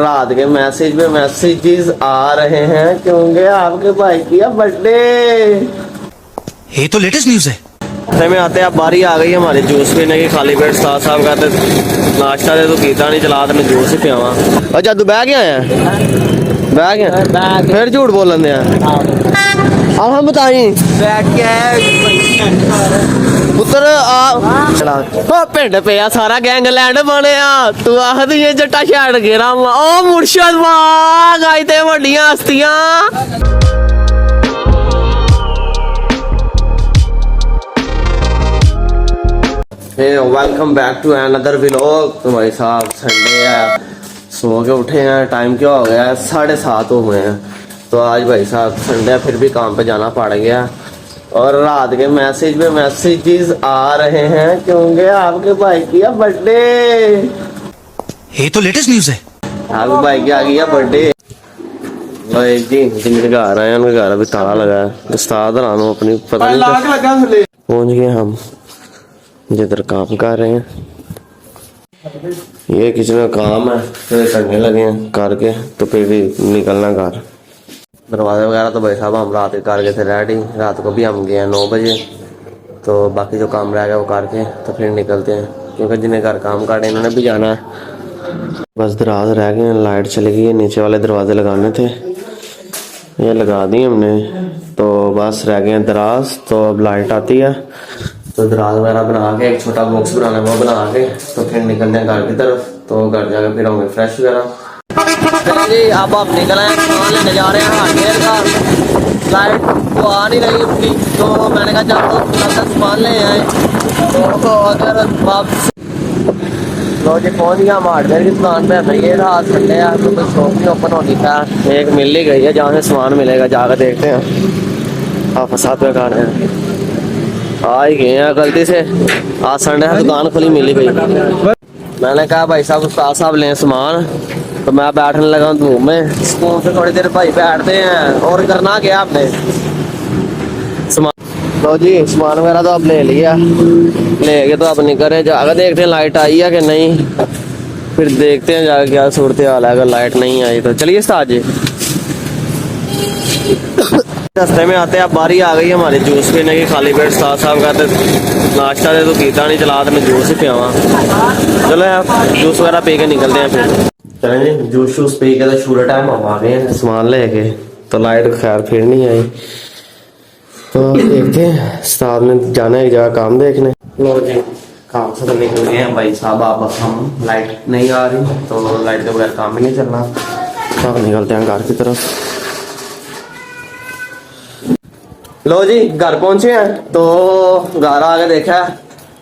रात के मैसेज पे मैसेजेस आ रहे हैं क्योंकि आपके भाई की बर्थडे। ये तो लेटेस्ट न्यूज है। में आते आप बारी आ गई हमारे जूस पीने की। खाली पेट उस्ताद साहब कहते नाश्ता दे तो कीता नहीं, चला तो मैं जूस ही पियावा। और जादू बह गया है, बह गया फिर झूठ बोलन दिया। अब हम बताई बैठ के पुत्र आ पिंड पे सारा गैंगलैंड बनया। तू आखदी ये जट्टा छड़ गेरा ओ मुर्शद वाग आई ते वड्डियां हस्तियां। Welcome back to another vlog. तो भाई साहब संडे है, सो के उठे हैं। टाइम क्या हो गया है, 7:30 हो गए हैं। तो आज भाई साहब संडे फिर भी काम पे जाना पड़ गया। और रात के मैसेज पे मैसेजेस आ रहे हैं क्योंकि आपके भाई की बर्थडे। ये तो लेटेस्ट न्यूज है। आपके भाई की आ गई है बर्थडे जी। जिनके घर आए उनके घर अभी ताला लगा है। उस्ताद रानो अपनी पता नहीं पहुंच गए हम जिधर काम कर रहे हैं। ये किचन का काम है, फिर करने लगे हैं करके तो फिर भी निकलना घर। दरवाजे वगैरह तो भाई साहब हम रात के करके थे रेडी। रात को भी हम गए हैं 9 बजे। तो बाकी जो काम रह गया वो करके तो फिर निकलते हैं, क्योंकि जिन्हें घर काम काटे इन्होंने भी जाना है। बस दराज रह गए हैं, लाइट चली गई है। नीचे वाले दरवाजे लगाने थे, ये लगा दिए हमने। तो बस रह गए हैं दराज। तो अब लाइट आती है तो दराज वगैरह बना के एक छोटा बॉक्स बनाना है, वो बना के तो फिर निकलते हैं घर की तरफ। तो घर जाकर फिर होंगे फ्रेश वगैरह। जी अब आप निकल आए, सामान लेने जा रहे हैं हार्डवेयर का। लाइट तो आ नहीं रही अपनी, तो मैंने कहा चलो सामान ले आए। तो अगर वापस लो जी पहुँच गया हम हार्डवेयर की दुकान पे। भाई ये रात संडे है तो कोई शॉप नहीं ओपन होनी था। एक मिल ही गई है जहाँ से सामान मिलेगा, जाकर देखते हैं। आप फसाद में खा रहे हैं, आ ही गए हैं गलती से। आज संडे है, दुकान खुली मिली गई। मैंने कहा भाई साहब उस्ताद साहब लें सामान, तो मैं बैठने लगा धूप में। स्कूल से थोड़ी देर भाई बैठते हैं। और करना क्या आपने सामान। लो जी सामान वगैरह तो आप ले लिया, लेके तो आप निकल रहे। जाकर देखते हैं लाइट आई है कि नहीं, फिर देखते हैं जाकर क्या सूरत हाल है। अगर लाइट नहीं आई तो चलिए उस्ताद जी। रास्ते में आते आप बारी आ गई हमारे जूस पीने की। खाली पेट उस्ताद साहब कहते नाश्ता दे तो कीता नहीं, चला तो मैं जूस ही पियावा। चलो आप जूस वगैरह पी के निकलते हैं फिर। चलें जी जूस शूस पी के तो छूरे टाइम हम आ गए हैं सामान लेके। तो लाइट खैर फिर नहीं आई, तो देखते हैं। उस्ताद ने जाना है एक जगह काम देखने। लो जी काम से तो निकल गए हैं भाई साहब। आप हम लाइट नहीं आ रही तो लाइट के बगैर काम ही नहीं चलना। तो अब निकलते हैं घर की तरफ। लो जी घर पहुंचे हैं। तो घर आके देखा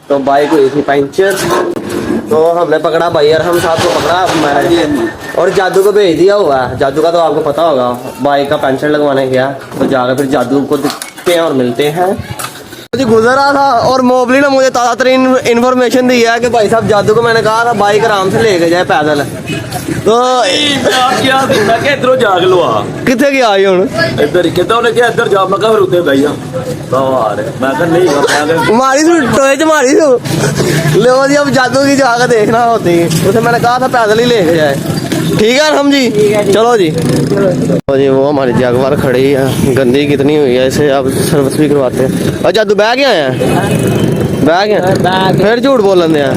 तो बाइक हुई थी पंचर। तो हमने पकड़ा भाई अरहम साहब को पकड़ा मैं, और जादू को भेज दिया हुआ है। जादू का तो आपको पता होगा, बाइक का पंचर लगवाने गया। तो जाकर फिर जादू को दिखते हैं और मिलते हैं। जी गुजर रहा था और मोबली ने मुझे ताज़ा तरीन इन्फॉर्मेशन दी है कि भाई साहब जादू को मैंने कहा था बाइक आराम से लेके जाए पैदल। तो क्या मैं क्या इधरों जाग लो आ कितने गया हूँ इधर ही कहता उन्हें क्या इधर जा मैं फिर उधर गई मैं कहा नहीं मारी सू टोए च मारी सू। लो जी अब जादू की जाकर देखना होती, उसे मैंने कहा था पैदल ही लेके जाए। ठीक है हम जी चलो जी। तो जी वो हमारी जगवार खड़ी है, गंदी कितनी हुई है, इसे अब सर्विस भी करवाते हैं। और जादू बह गया है, बह गया फिर झूठ बोलन दिया।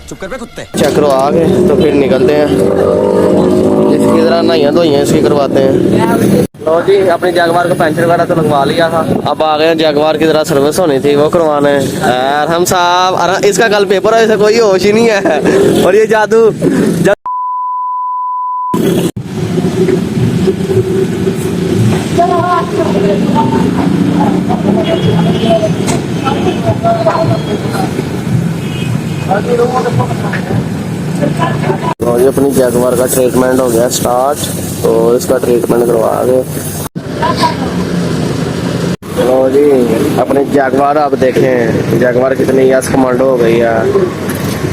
चुप कर बे कुत्ते। चेक करवा के तो फिर निकलते हैं। इसकी तरह नहाइयाँ धोइयाँ इसकी करवाते हैं। लो जी अपनी जगवार को पंचर वगैरह तो लगवा लिया था। अब आ गए जगवार की तरह सर्विस होनी थी वो करवाने। हम साहब इसका कल पेपर है, इसे कोई होश ही नहीं है। और ये जादू तो ये अपनी जगवार का ट्रीटमेंट हो गया स्टार्ट। तो इसका ट्रीटमेंट करवा के लो जी अपनी जगवार आप देखें, जगवार कितनी यस कमांडो हो गई है।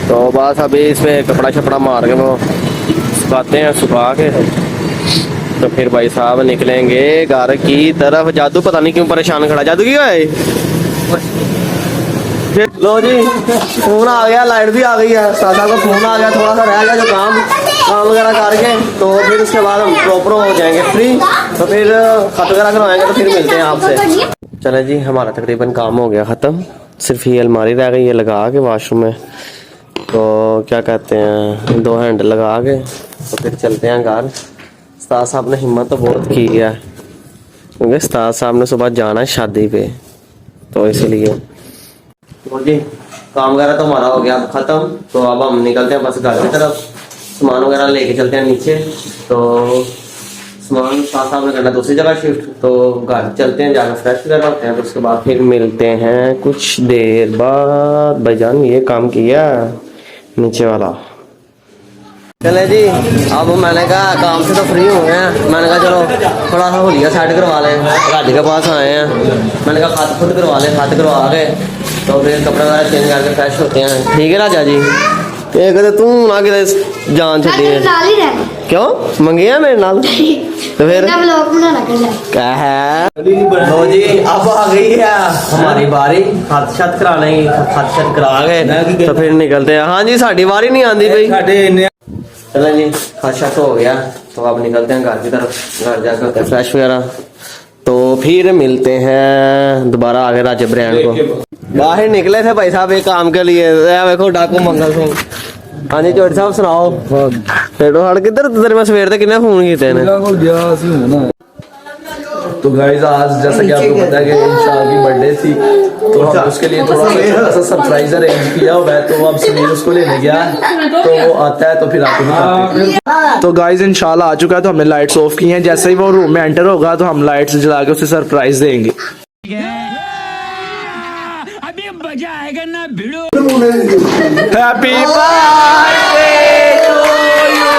तो बस अभी इस पे कपड़ा छपड़ा मार के वो सुखाते हैं, सुखा के तो फिर भाई साहब निकलेंगे घर की तरफ। जादू पता नहीं क्यों परेशान खड़ा। जादू क्यों है लो जी फोन आ गया, लाइट भी आ गई है, सादा का फोन आ गया, थोड़ा सा रह गया जो काम वगैरह करके, तो फिर उसके बाद हम प्रॉपर हो जाएंगे फ्री, तो फिर खत वगैरह करवाएंगे, तो फिर मिलते हैं आपसे। चले जी हमारा तकरीबन काम हो गया ख़त्म, सिर्फ ये अलमारी रह गई है लगा के वॉशरूम में, तो क्या कहते हैं 2 हैंड लगा के तो फिर चलते हैं घर। उस्ताद साहब ने हिम्मत तो बहुत की है क्योंकि उस्ताद साहब ने सुबह जाना है शादी पे, तो इसीलिए तो जी काम वगैरह तो हमारा हो गया अब ख़त्म, तो अब हम निकलते हैं बस घर की तरफ, सामान वगैरह लेके चलते हैं नीचे, तो सामान साथ साथ में करना दूसरी जगह शिफ्ट, तो घर चलते हैं, जाकर फ्रेश वगैरह होते हैं, तो उसके बाद फिर मिलते हैं कुछ देर बाद। भाईजान ये काम किया नीचे वाला। चले जी अब मैंने कहा काम से तो फ्री हो गए हैं, मैंने कहा चलो थोड़ा सा होलिया सेट करवा लें, गाड़ी के पास आए हैं, मैंने कहा खाद खुद करवा लें, खाद करवा के तो फिर कपड़े वगैरह चेंज करके फ्रेश होते हैं। ठीक है राजा जी, एक तो तू ना कि जान छड़ी है क्यों मंगी है मेरे नाल, तो फिर क्या है। लो जी अब आ गई है हमारी बारी खाद छत कराने की, खाद छत करा के तो फिर निकलते हैं। हाँ जी साड़ी बारी नहीं आती भाई। चलो जी खाद छत हो गया, तो अब निकलते हैं घर की तरफ, घर जाकर होते हैं फ्रेश वगैरह, तो फिर मिलते हैं दोबारा आगे राजे ब्रांड को। बाहर निकले थे भाई साहब एक काम के लिए, देखो डाकू मंगल सिंह। हाँ जी चोट साहब सुनाओ फेटो हड़ किधर तेरे में सवेर तक कितने फोन किए ने। तो गाइस आज जैसा कि आपको पता है कि इंशाल्लाह की बर्थडे थी, तो हम उसके लिए थोड़ा सा सरप्राइज अरेंज किया हुआ है, तो अब समीर उसको लेने गया, तो वो आता है तो फिर आपको दिखाते हैं। तो गाइज इंशाल्लाह आ चुका है, तो हमने लाइट्स ऑफ की हैं, जैसे ही वो रूम में एंटर होगा तो हम लाइट्स जला के उसे सरप्राइज देंगे। अभी मजा आएगा ना भिड़ो। Happy birthday to you.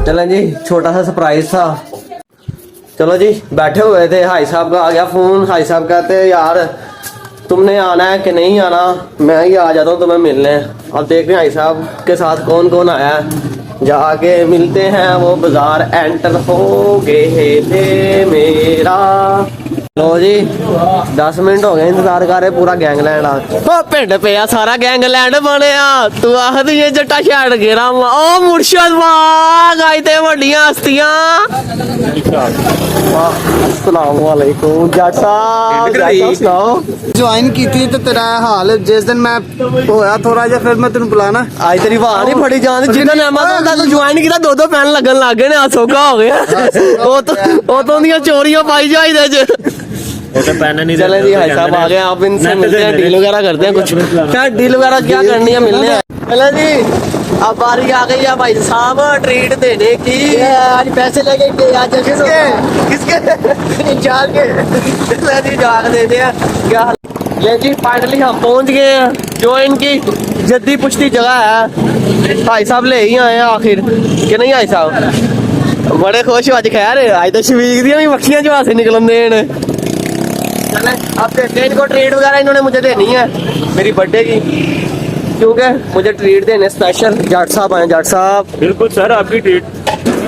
चलें जी छोटा सा सरप्राइज था। चलो जी बैठे हुए थे, हाई साहब का आ गया फोन, हाई साहब कहते यार तुमने आना है कि नहीं आना, मैं ही आ जाता हूँ तुम्हें मिलने। अब देख रहे हैं हाई साहब के साथ कौन कौन आया है, जाके मिलते हैं। वो बाजार एंटर हो गए थे मेरा। लो जी 10 मिनट हो गए इंतजार कर रहे, पूरा गैंगलैंड आ पिंड पे आ, सारा गैंगलैंड बनया। तू आखद ये जट्टा छड़ गेरा ओ मुर्शद बाग आई ते वड्डियां हस्तियां। अस्सलाम वालेकुम जट साहब सुनाओ। ज्वाइन की थी तो तेरा हाल जिस दिन मैं होया थोड़ा जिहा फिर मैं तेन बुलाना आज तेरी वाह नहीं फड़ी जान, जिन्होंने अमेज़न दा तो ज्वाइन किया 2-2 पैन लगन लग गए ने, आ सौखा हो गया। ओ तो उनकी चोरियां पाई जाई दे च। चले जी भाई साहब आ गए, आप इनसे मिलते हैं, डील वगैरह करते हैं कुछ, क्या डील वगैरह क्या करनी है मिलने हैं। चले जी अब बारी आ गई है भाई साहब ट्रीट देने की। आज पैसे लेके गए आज किसके जाग के चले जी जाग देते हैं क्या। ले जी फाइनली हम पहुंच गए हैं जो इनकी जद्दी पुश्ती जगह है। भाई साहब ले ही आए हैं आखिर कि नहीं भाई साहब, बड़े खुश हो आज। खैर आज तो शवीक दी भी मक्खियां जो हाथ से निकलन देन। चले अब देखते हैं इनको ट्रीट वगैरह इन्होंने मुझे देनी है मेरी बर्थडे की, क्योंकि मुझे ट्रीट देने स्पेशल जट साहब आए। जट साहब बिल्कुल सर आपकी ट्रीट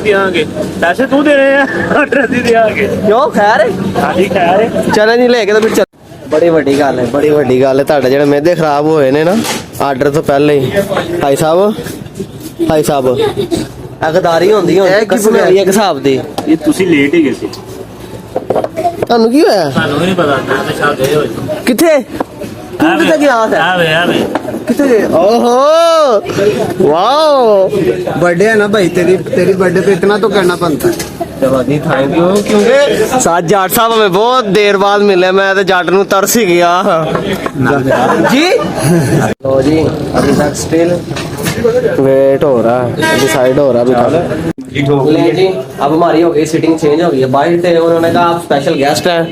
देंगे, पैसे तू दे रहे हैं एड्रेस ही देंगे। क्यों खैर हाँ जी खैर है। चले नहीं लेके तो फिर चल। बड़ी वड्डी गल है, बड़ी वड्डी गल है। ਤੁਹਾਡੇ ਜਿਹੜੇ ਮੇਦੇ ਖਰਾਬ ਹੋਏ ਨੇ ਨਾ ਆਰਡਰ ਤੋਂ ਪਹਿਲੇ ਹੀ ਭਾਈ ਸਾਹਿਬ ਅਗਦਾਰੀ ਹੁੰਦੀ ਹੈ ਕਿਸਮ ਹੈ ਇੱਕ ਹਿਸਾਬ ਦੀ। ਇਹ ਤੁਸੀਂ ਲੇਟ ਹੀ ਗਏ ਸੀ, ਤੁਹਾਨੂੰ ਕੀ ਹੋਇਆ? ਸਾਨੂੰ ਵੀ ਨਹੀਂ ਪਤਾ, ਮੈਂ ਤਾਂ ਸ਼ਾਇਦ ਗਏ ਹੋਏ ਕਿੱਥੇ ਤੂੰ ਕਿੱਥੇ ਗਿਆ ਹੈ? ਆਵੇ कितने गए? ओहो वाओ बर्थडे है ना भाई, तेरी बर्थडे पे इतना तो करना बनता है। जी थैंक यू, क्योंकि साथ जाट साहब हमें बहुत देर बाद मिले, मैं तो जाट नू तरस ही गया जी। लो जी अभी तक स्टिल वेट हो रहा है, डिसाइड हो रहा है ले जी। अब हमारी हो गई सीटिंग चेंज हो गई है, बाहर थे उन्होंने कहा आप स्पेशल गेस्ट हैं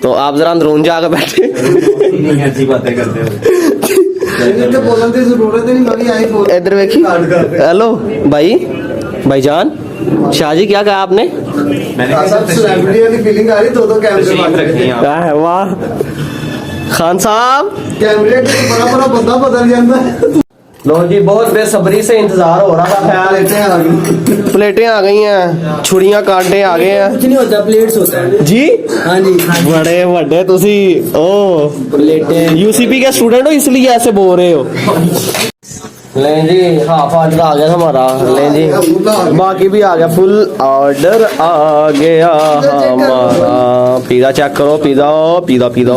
तो आप जरा अंदरून जाकर बैठे। ऐसी बातें करते हो बोलने की जरूरत नहीं, मैं भी आई बोल। इधर देखी हेलो भाई भाईजान शाह जी क्या कहा आपने? सेलिब्रिटी वाली फीलिंग आ रही, दो कैमरे क्या है? वाह खान साहब, कैमरे बड़ा बड़ा बंदा बदल जाता है। लो जी, बहुत बेसब्री से इंतजार हो रहा था। ख्याल प्लेटें आ गई हैं, छुरियां कांटे आ गए हैं। कुछ नहीं होता, प्लेट्स होता है जी हाँ जी। बड़े बड़े तुसी ओ प्लेटें यूसीपी के स्टूडेंट हो इसलिए ऐसे बोल रहे हो। लें जी, हाफ ऑर्डर आ गया हमारा। लें जी, बाकी भी आ गया, फुल ऑर्डर आ गया हमारा। पिज़्ज़ा चेक करो, पिज़्ज़ा पिज़्ज़ा पिज़्ज़ा,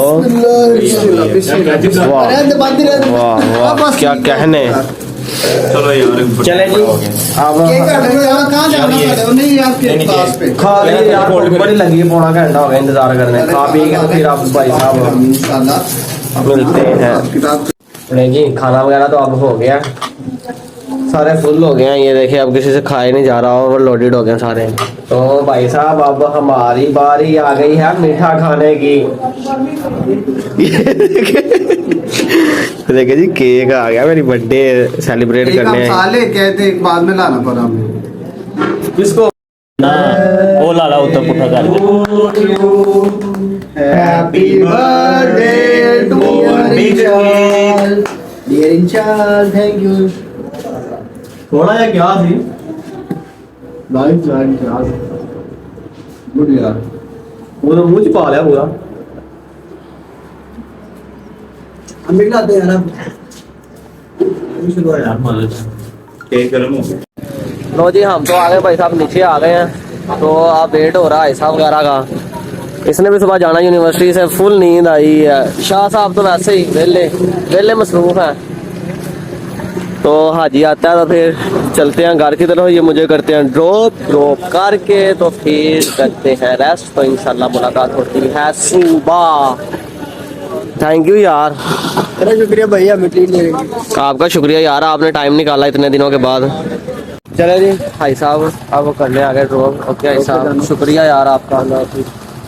वाह वाह वाह, क्या कहने। चलो यार चले जी, अब कहाँ जाना पड़ेगा? नहीं आपके पास पे खा ली यार, भूख बड़ी लगी है, पौना घंटा हो गया इंतजार करने। खा पी के तो फिर आप भाई साहब इंशाल्लाह मिलते हैं। नहीं जी, खाना वगैरह तो अब हो गया, सारे फुल हो गए हैं। ये देखिए, अब किसी से खाए नहीं जा रहा, ओवरलोडेड हो गए सारे। तो भाई साहब अब हमारी बारी आ गई है मीठा खाने की। देखिए जी, केक आ गया, मेरी बर्थडे सेलिब्रेट एक करने। हम साले कहते एक बाद में लाना पड़ा हमें। किसको? वो लाला उत्तर पुठा कर happy birthday to dear incharge, thank you. थोड़ा या क्या थी? लाइफ इंचार्ज गुड यार। वो तो मुंह छुपा लिया पूरा। हम भी लाते हैं यार। केक गर्म हो गया। लो जी, हम तो आ गए भाई साहब, नीचे आ गए हैं। तो आप वेट हो रहा है साहब वगैरह का। इसने भी सुबह जाना यूनिवर्सिटी से, फुल नींद आई है। शाह साहब तो वैसे ही वेले मसरूफ है। तो हाजी आता है तो फिर चलते हैं घर की तरफ। ये मुझे करते हैं ड्रॉप करके तो फिर करते हैं रेस्ट। तो इंशाल्लाह मुलाकात होती है सुबह। थैंक यू यार, तेरा शुक्रिया भैया, हमें ट्रीट देने के। आपका शुक्रिया यार, आपने टाइम निकाला इतने दिनों के बाद। चले जी भाई साहब, अब करने आ गए ड्रॉप। ओके भाई साहब, शुक्रिया यार आपका।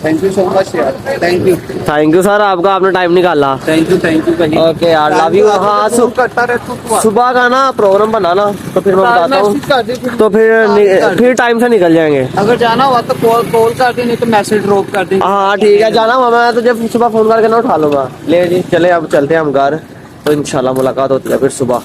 थैंक यू सो मच यार, thank you thank you sir, आपका आपने टाइम निकाला। थैंक यू भाई। ओके यार, लव यू। हाँ, करता रहे सुबह का ना प्रोग्राम बनाना, तो फिर मैं बताता हूँ, तो फिर टाइम से निकल जाएंगे। अगर जाना हुआ तो कॉल कर दे, नहीं तो मैसेज ड्रॉप कर दे। हाँ ठीक है, जाना हुआ मैं तुझे सुबह फोन करके ना उठा लूंगा। ले जी, चले अब चलते हैं हम घर। तो इंशाल्लाह मुलाकात होती है फिर सुबह।